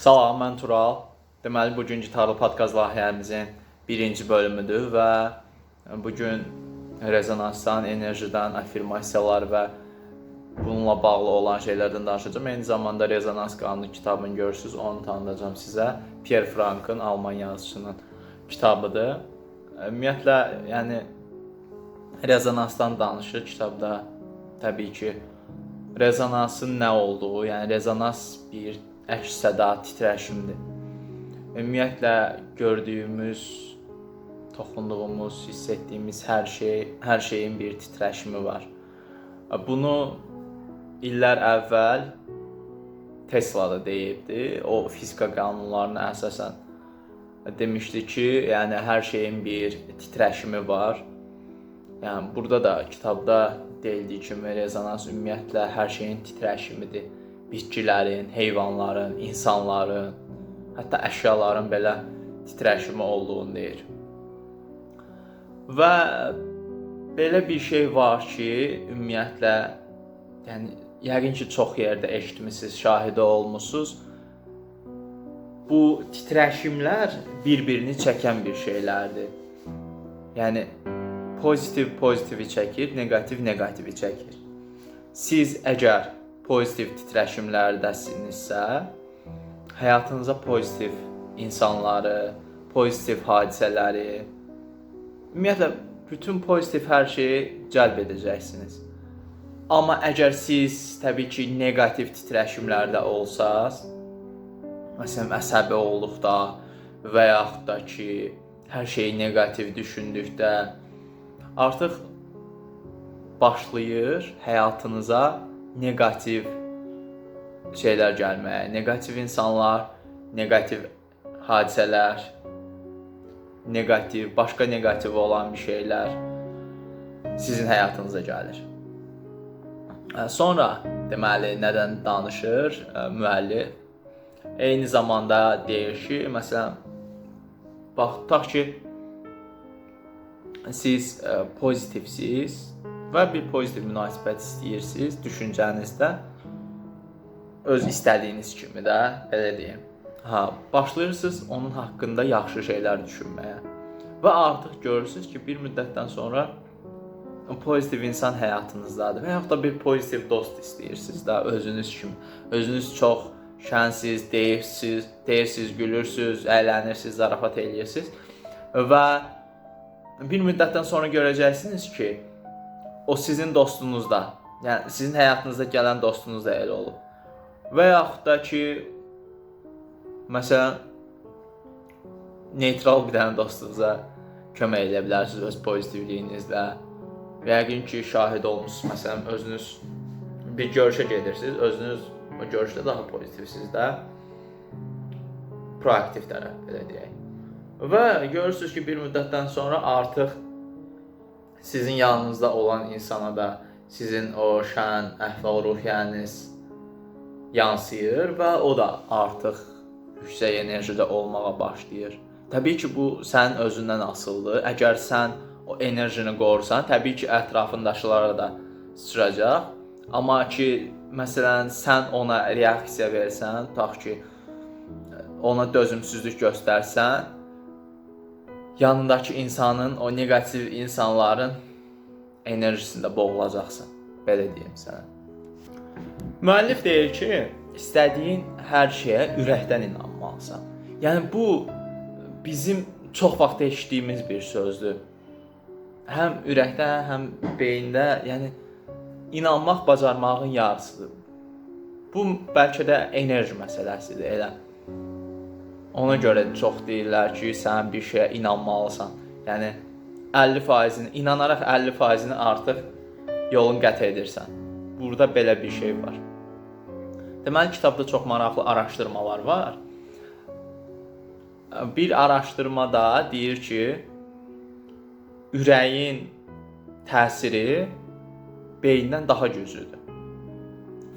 Salam, mən Tural. Deməli, bugünkü Tarlı Podkast layihəmizin birinci bölümüdür və bugün rezonansdan, enerjidən, affirmasiyalar və bununla bağlı olan şeylərdən danışacağım. Eyni zamanda Rezonans qanunu kitabını görürsünüz, onu tanıdacağım sizə. Pierre Frank'ın, Alman yazıçının kitabıdır. Ümumiyyətlə, yəni rezonansdan danışır kitabda. Təbii ki, rezonansın nə olduğu, yəni rezonans bir əks-səda, titrəşimdir. Ümumiyyətlə gördüyümüz, toxunduğumuz, hiss etdiyimiz hər şeyin bir titrəşimi var. Bunu illər əvvəl Tesla da deyibdi. O fizika qanunlarına əsasən demişdi ki, yəni hər şeyin bir titrəşimi var. Yəni burada da kitabda deyildiyi kimi rezonans ümumiyyətlə hər şeyin titrəşimidir. Bitkilərin, heyvanların, insanların, hətta əşyaların belə titrəşimi olduğunu deyir. Və belə bir şey var ki, ümumiyyətlə, yəni yəqin ki, çox yerdə eşitmisiniz, şahidi olmusunuz. Bu titrəşimlər bir-birini çəkən bir şeylərdir. Yəni pozitiv pozitivi çəkir, negativ negativi çəkir. Siz əgər pozitiv titrəşimlərdəsinizsə, həyatınıza pozitiv insanları, pozitiv hadisələri, ümumiyyətlə bütün pozitiv hər şeyi cəlb edəcəksiniz. Amma əgər siz təbii ki, negativ titrəşimlərdə olsaz, məsələn əsəbi olduqda və yaxud da ki, hər şeyi negativ düşündükdə, artıq başlayır həyatınıza negativ şeylər gəlməyə, negativ insanlar, negativ hadisələr, negativ, başqa negativ olan bir şeylər sizin həyatınıza gəlir. Sonra deməli nədən danışır müəllif? Eyni zamanda deyir ki, məsələn, bax, tutaq ki, siz pozitivsiz və bir pozitiv münasibət istəyirsiniz düşüncənizdə, öz istədiyiniz kimi də, belə deyim. Başlayırsınız onun haqqında yaxşı şeylər düşünməyə və artıq görürsünüz ki, bir müddətdən sonra pozitiv insan həyatınızdadır və yaxud da bir pozitiv dost istəyirsiniz də, özünüz kimi. Özünüz çox şənsiz, deyirsiniz, gülürsünüz, əylənirsiniz, zarafat eləyirsiniz və bir müddətdən sonra görəcəksiniz ki, o sizin dostunuz da, yəni sizin həyatınızda gələn dostunuz da elə olub. Və yaxud da ki, məsələn, neytral bir dənə dostunuza kömək edə bilərsiniz öz pozitivliyinizlə. Yəqin ki, şahid olmusunuz, məsələn, özünüz bir görüşə gedirsiniz, özünüz o görüşdə daha pozitivsiniz də, proaktiv tərəf, belə deyək. Və görürsünüz ki, bir müddətdən sonra artıq sizin yanınızda olan insana da sizin o şən, əhval-ruhiyyəniz yansıyır və o da artıq yüksək enerjidə olmağa başlayır. Təbii ki, bu sənin özündən asılıdır. Əgər sən o enerjini qorursan, təbii ki, ətrafındaşlara da sıçrayacaq. Amma ki, məsələn, sən ona reaksiya versən, tutaq ki, ona dözümsüzlük göstərsən, yanındakı insanın, o negativ insanların enerjisində boğulacaqsan, belə deyim sənə. Müəllif deyir ki, istədiyin hər şeyə ürəkdən inanmalısan. Yəni bu bizim çox vaxt eşitdiyimiz bir sözdür. Həm ürəkdə, həm beyində, yəni inanmaq bacarmağın yarısıdır. Bu bəlkə də enerji məsələsidir, elə. Ona görə çox deyirlər ki, sən bir şeyə inanmalısan. Yəni 50%-ni, inanaraq 50%-ni artıq yolun qət edirsən. Burada belə bir şey var. Deməli, kitabda çox maraqlı araşdırmalar var. Bir araşdırmada deyir ki, ürəyin təsiri beyindən daha güclüdür.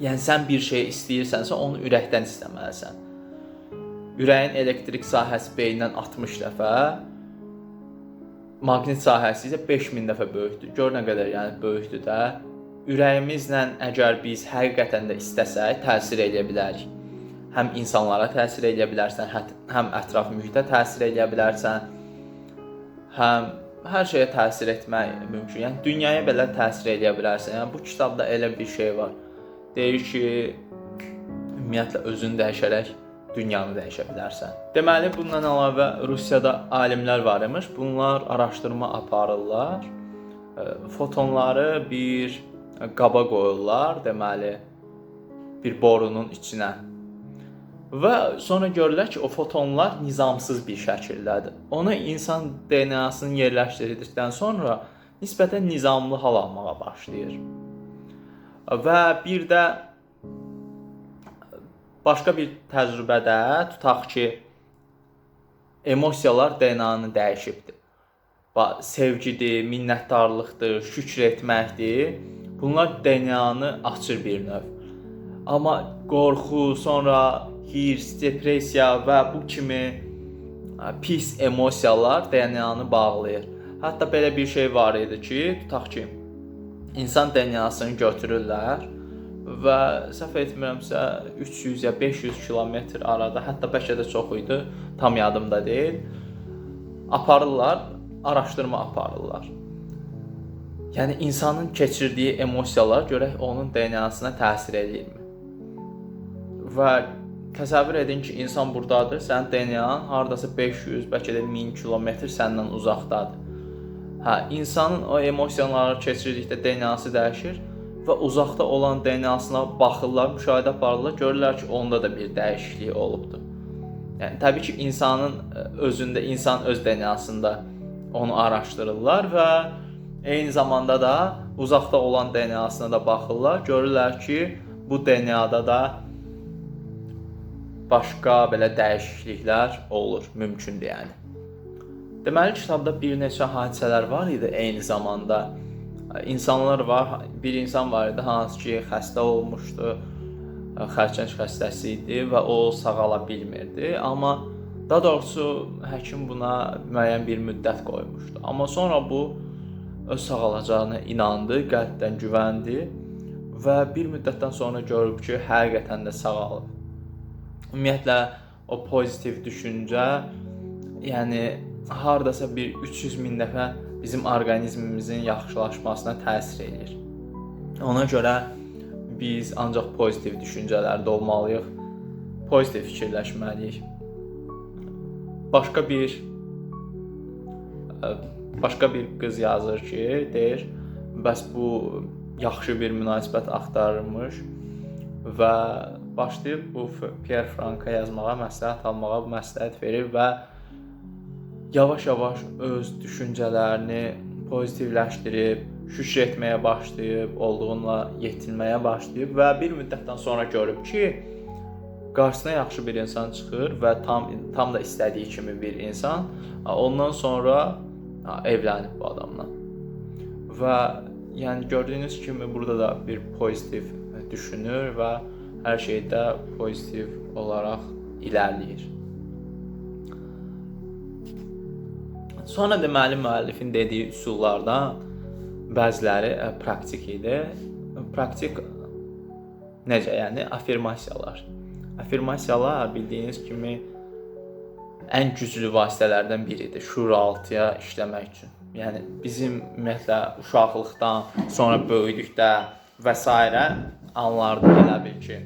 Yəni sən bir şey istəyirsənsə, onu ürəkdən istəməlisən. Ürəyin elektrik sahəsi beyindən 60 dəfə, maqnit sahəsi isə 5000 dəfə böyükdür. Gör nə qədər yəni böyükdür də. Ürəyimizlə əgər biz həqiqətən də istəsək, təsir edə bilərik. həm insanlara təsir edə bilərsən, həm ətraf mühitə təsir edə bilərsən, həm hər şeyə təsir etmək mümkün. Yəni dünyaya belə təsir edə bilərsən. Yəni bu kitabda elə bir şey var. Deyir ki, ümumiyyətlə özünü dəyişərək dünyanı dəyişə bilərsən. Deməli, bundan əlavə Rusiyada alimlər var imiş. Bunlar araşdırma aparırlar. Fotonları bir qaba qoyurlar, deməli, bir borunun içinə. Və sonra görürlər ki, o fotonlar nizamsız bir şəkildədir. Ona insan DNA'sını yerləşdirdikdən sonra nisbətən nizamlı hal almağa başlayır. Və bir də başqa bir təcrübədə tutaq ki, emosiyalar DNA'nı dəyişibdir. Sevgidir, minnətdarlıqdır, şükür etməkdir. Bunlar DNA'nı açır bir növ. Amma qorxu, sonra hirs, depressiya və bu kimi pis emosiyalar DNA'nı bağlayır. Hətta belə bir şey var idi ki, tutaq ki, insan DNA'sını götürürlər və səhv etmirəmsə 300 ya 500 kilometr arada, hətta bəlkə də çox idi, tam yadımda deyil, aparırlar, araşdırma aparırlar. Yəni insanın keçirdiyi emosiyalar görək onun DNA'sına təsir edirmi? Və təsəvvür edin ki, insan buradadır, sənin DNA'n hardasa 500, bəlkə də 1000 kilometr səndən uzaqdadır. İnsanın o emosiyaları keçirdikdə DNA'sı dəyişir və uzaqda olan DNA'sına baxırlar, müşahidə aparırlar, görürlər ki, onda da bir dəyişiklik olubdur. Yəni təbii ki, insanın özündə, insan öz DNA'sında onu araşdırırlar və eyni zamanda da uzaqda olan DNA'sına da baxırlar, görürlər ki, bu DNA'da da başqa belə dəyişikliklər olur, mümkündür yəni. Deməli, kitabda bir neçə hadisələr var idi eyni zamanda. İnsanlar var, bir insan var idi, hansı ki, xəstə olmuşdu, xərçəng xəstəsi idi və o sağala bilmirdi. Amma daha doğrusu həkim buna müəyyən bir müddət qoymuşdu. Amma sonra bu öz sağalacağına inandı, qəlbdən güvəndi və bir müddətdən sonra görüb ki, həqiqətən də sağalıb. Ümumiyyətlə, o pozitiv düşüncə, yəni hardasa bir 300 min dəfə bizim orqanizmimizin yaxşılaşmasına təsir edir. Ona görə biz ancaq pozitiv düşüncələrdə olmalıyıq, pozitiv fikirləşməliyik. Başqa bir qız yazır ki, deyir, bəs bu yaxşı bir münasibət axtarırmış və başlayıb bu Pierre Franka yazmağa, məsləhət almağa məsləhət verir və yavaş-yavaş öz düşüncələrini pozitivləşdirib, şükür etməyə başlayıb, olduğunla yetinməyə başlayıb və bir müddətdən sonra görüb ki, qarşısına yaxşı bir insan çıxır və tam da istədiyi kimi bir insan, ondan sonra evlənib bu adamla. Və yəni gördüyünüz kimi burada da bir pozitiv düşünür və hər şeydə pozitiv olaraq irəliləyir. Sonra deməli müəllifin dediyi üsullardan bəziləri praktik idi. Praktik necə? Yəni afirmasiyalar. Afirmasiyalar bildiyiniz kimi ən güclü vasitələrdən biridir şuuraltıya işləmək üçün. Yəni bizim ümumiyyətlə uşaqlıqdan, sonra böyüdükdə və s. anlarda elə bil ki,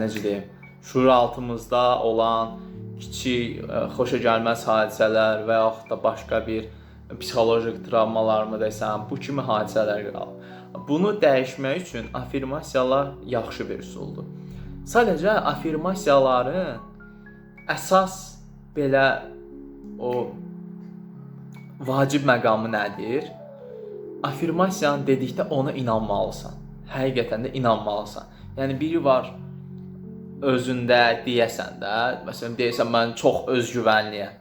necə deyim, şuuraltımızda olan kiçik, xoşagəlməz hadisələr və yaxud da başqa bir psixolojik travmalarmı desəm, bu kimi hadisələr qalır. Bunu dəyişmək üçün afirmasiyalar yaxşı bir üsuldur. Sadəcə afirmasiyaların əsas belə o vacib məqamı nədir? Afirmasiyanı dedikdə ona inanmalısan. Həqiqətən də inanmalısan. Yəni biri var özündə deyəsən də, məsələn deyəsən mən çox özgüvənliyəm.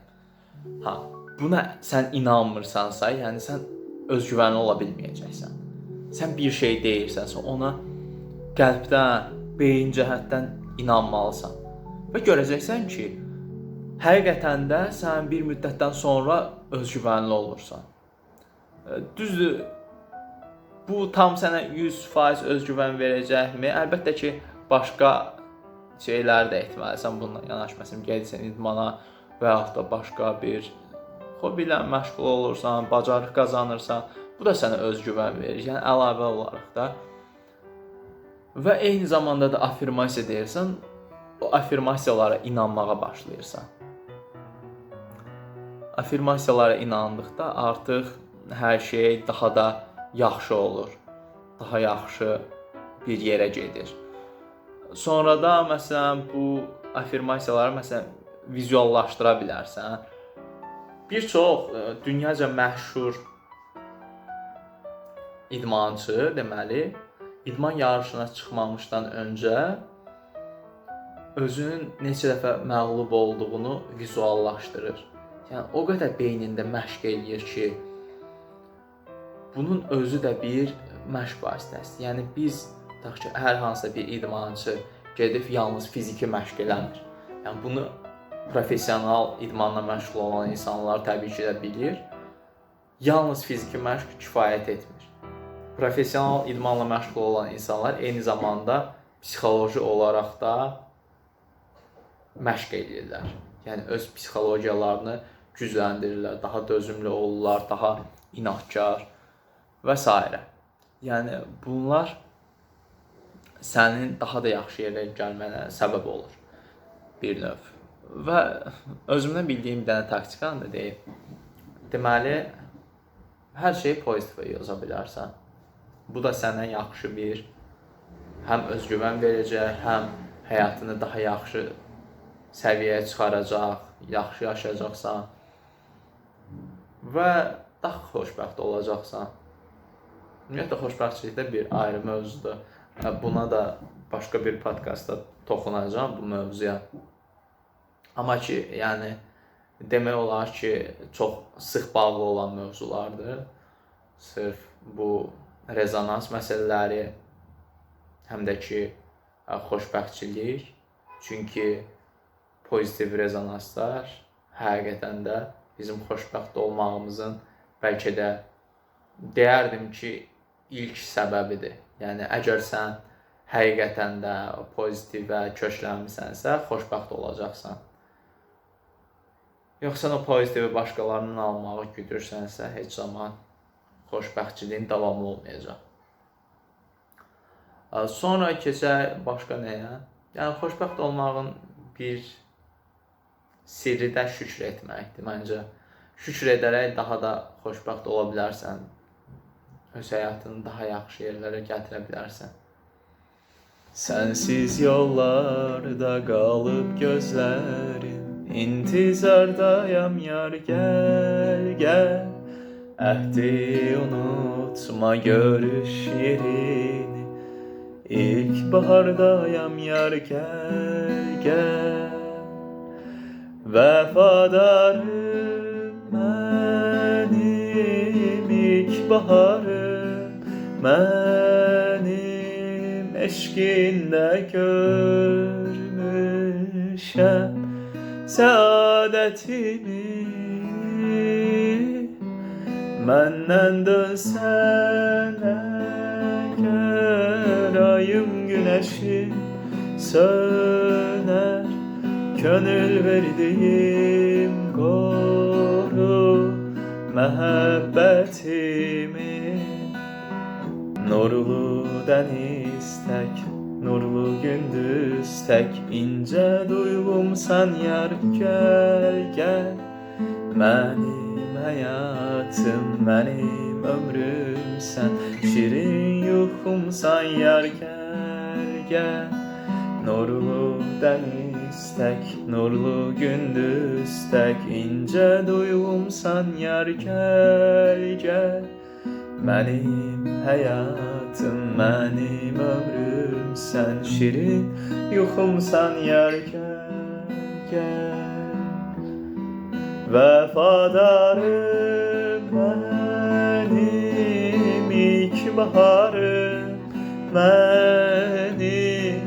Buna sən inanmırsansa, yəni sən özgüvənli ola bilməyəcəksən. Sən bir şey deyirsənsə, ona qəlbdən, beyin cəhətdən inanmalısan. Və görəcəksən ki, həqiqətən də sən bir müddətdən sonra özgüvənli olursan. Düzdür, bu tam sənə 100% özgüvən verəcəkmi? Əlbəttə ki, başqa şeylər də etməlisən bununla yanaşı. Məsələn, gedirsən idmana və yaxud da başqa bir hobi ilə məşğul olursan, bacarıq qazanırsan, bu da sənə özgüvən verir. Yəni əlavə olaraq da. Və eyni zamanda da affirmasiya deyirsən, o affirmasiyalara inanmağa başlayırsan. Affirmasiyalara inandıqda artıq hər şey daha da yaxşı olur. Daha yaxşı bir yerə gedir. Sonra da məsələn bu affirmasiyaları məsələn vizuallaşdıra bilərsən. Bir çox dünyaca məşhur idmançı, deməli, idman yarışına çıxmamışdan öncə özünün neçə dəfə məğlub olduğunu vizuallaşdırır. Yəni o qədər beynində məşq eləyir ki, bunun özü də bir məşq vasitəsidir. Yəni biz tutaq ki, hər hansısa bir idmançı gedib yalnız fiziki məşq eləmir. Yəni bunu professional idmanla məşğul olan insanlar təbii ki də bilir. Yalnız fiziki məşq kifayət etmir. Professional idmanla məşğul olan insanlar eyni zamanda psixoloji olaraq da məşq edirlər. Yəni öz psixologiyalarını gücləndirirlər, daha dözümlü olurlar, daha inadkar və s. Yəni bunlar sənin daha da yaxşı yerə gəlmənə səbəb olur bir növ. Və özümdən bildiyim bir dənə taktikanı da deyim. Deməli, hər şeyi pozitivə yaza bilərsən. Bu da sənə yaxşı bir həm özgüvən verəcək, həm həyatını daha yaxşı səviyyəyə çıxaracaq, yaxşı yaşayacaqsan və daha xoşbəxt olacaqsan. Ümumiyyətlə, xoşbəxtçilikdə bir ayrı mövzudur. Buna da başqa bir podkastda toxunacağam bu mövzuya. Amma ki, yəni demək olar ki, çox sıx bağlı olan mövzulardır. Sırf bu rezonans məsələləri, həm də ki, xoşbəxtçilik. Çünki pozitiv rezonanslar həqiqətən də bizim xoşbəxt olmağımızın bəlkə də deyərdim ki, ilk səbəbidir. Yəni əgər sən həqiqətən də pozitivə köklənmisənsə, xoşbəxt olacaqsan. Yoxsa o pozitivi başqalarından almağı güdürsənsə, heç zaman xoşbəxtçiliyin davamı olmayacaq. Sonra keçək başqa nəyə? Yəni xoşbəxt olmağın bir sirri də şükür etməkdir məncə. Şükür edərək daha da xoşbəxt ola bilərsən. Öz həyatını daha yaxşı yerlərə gətirə bilərsən. Sənsiz yollarda qalıb gözlərim, intizardayam yar, gəl, gəl. Əhdi unutma görüş yerini, ilk bahardayam yar, gəl, gəl. Vəfadarım mənim, ilk baharım mənim, eşqində görmüşəm səadətimi. Məndən dönsən əgər, ayım günəşim sönər, könül verdiyim qoru məhəbbətimi. Nurlu dəniz tək, nurlu gündüz tək, incə duyğumsan yar, gəl, gəl. Mənim həyatım, mənim ömrümsən, şirin yuxumsan yar, gəl, gəl. Nurlu dəniz tək, nurlu gündüz tək, incə duyğumsan yar, gəl, gəl. Mənim həyatım, mənim ömrümsən, şirin yuxumsan yar, gəl, gəl. Vəfadarım mənim, ilk baharım mənim,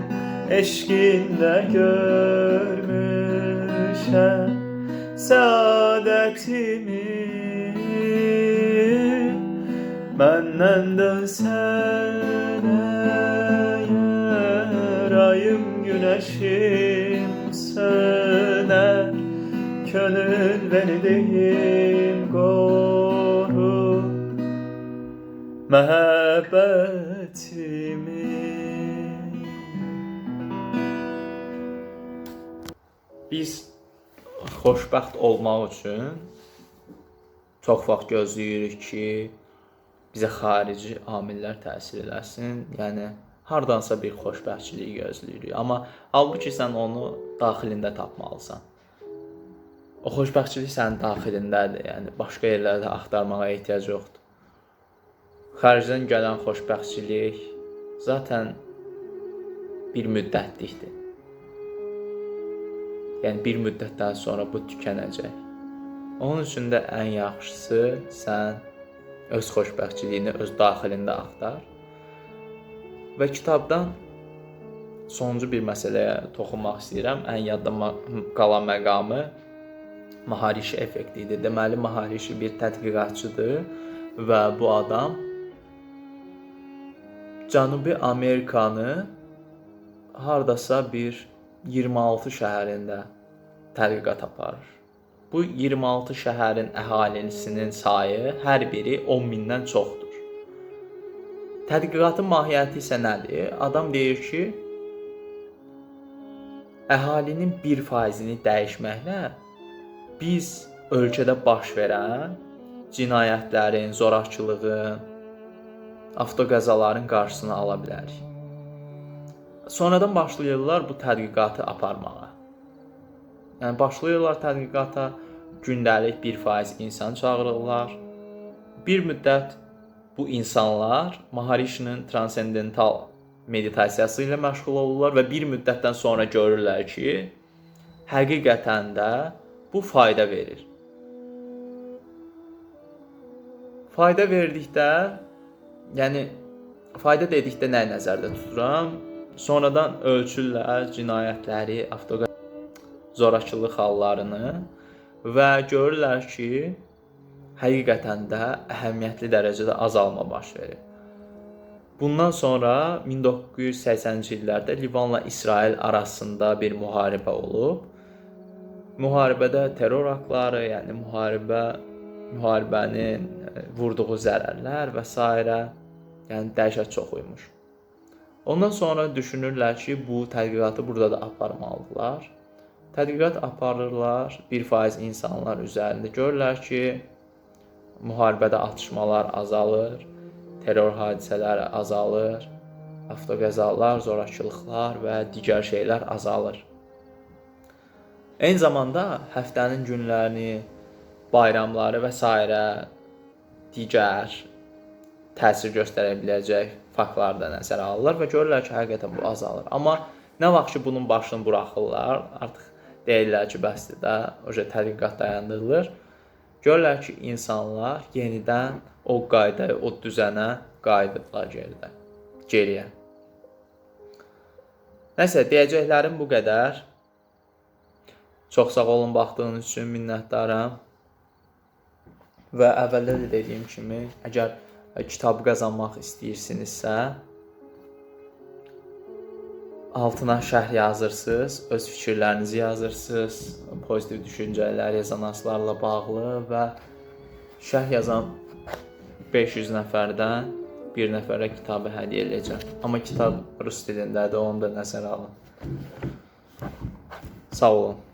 eşqində görmüşəm səadətimi. Məndən dönsən əgər, ayım günəşim güneşim söner, könül verdim koru məhəbbətimi. Biz xoşbəxt olmaq üçün çox vaxt gözləyirik ki, bizə xarici amillər təsir eləsin. Yəni hardansa bir xoşbəxtçilik gözləyirik. Amma halbuki sən onu daxilində tapmalısan. O xoşbəxtçilik sənin daxilindədir. Yəni başqa yerlərdə axtarmağa ehtiyac yoxdur. Xaricdən gələn xoşbəxtçilik zaten bir müddətlikdir. Yəni bir müddətdən sonra bu tükənəcək. Onun üçün də ən yaxşısı sən öz xoşbəxtçiliyini öz daxilində axtar. Və kitabdan sonuncu bir məsələyə toxunmaq istəyirəm. Ən yadda qalan məqamı Maharishi effekti idi. Deməli, Maharishi bir tədqiqatçıdır və bu adam Cənubi Amerikanı hardasa bir 26 şəhərində tədqiqat aparır. Bu 26 şəhərin əhalisinin sayı hər biri 10.000-dən çoxdur. Tədqiqatın mahiyyəti isə nədir? Adam deyir ki, əhalinin 1%-ni dəyişməklə biz ölkədə baş verən cinayətlərin, zorakılığın, avtoqəzaların qarşısını ala bilərik. Sonradan başlayırlar bu tədqiqatı aparmağa. Yəni başlayırlar tədqiqata, gündəlik 1% insan çağırırlar. Bir müddət bu insanlar Maharishinin transendental meditasiyası ilə məşğul olurlar və bir müddətdən sonra görürlər ki, həqiqətən də bu fayda verir. Fayda verdikdə, yəni fayda dedikdə nə nəzərdə tuturam? Sonradan ölçürlər cinayətləri, zorakılıq hallarını və görürlər ki, həqiqətən də əhəmiyyətli dərəcədə azalma baş verir. Bundan sonra 1980-ci illərdə Livanla İsrail arasında bir müharibə olub. Müharibədə terror aktları, yəni müharibənin vurduğu zərərlər və s. yəni dəhşət çox uymuş. Ondan sonra düşünürlər ki, bu tədqiqatı burada da aparmalıdırlar. Tədqiqat aparırlar 1% insanlar üzərində. Görürlər ki, müharibədə atışmalar azalır, terror hadisələri azalır, avtoqəzalar, zorakılıqlar və digər şeylər azalır. Eyni zamanda həftənin günlərini, bayramları və s. digər təsir göstərə biləcək faktları da nəzərə alırlar və görürlər ki, həqiqətən bu azalır. Amma nə vaxt ki, bunun başını buraxırlar, artıq deyirlər ki, bəsdir də, tədqiqat dayandırılır. Görürlər ki, insanlar yenidən o qaydaya, o düzənə qayıdıblar geriyə. Nəsə, deyəcəklərim bu qədər. Çox sağ olun baxdığınız üçün minnətdaram. Və əvvəldə də dediyim kimi, əgər kitab qazanmaq istəyirsinizsə, altına şərh yazırsınız, öz fikirlərinizi yazırsınız, pozitiv düşüncələr, rezonanslarla bağlı və şərh yazan 500 nəfərdən bir nəfərə kitabı hədiyyə edəcəm. Amma kitab rus dilindədir, onu da nəzərə alın. Sağ olun.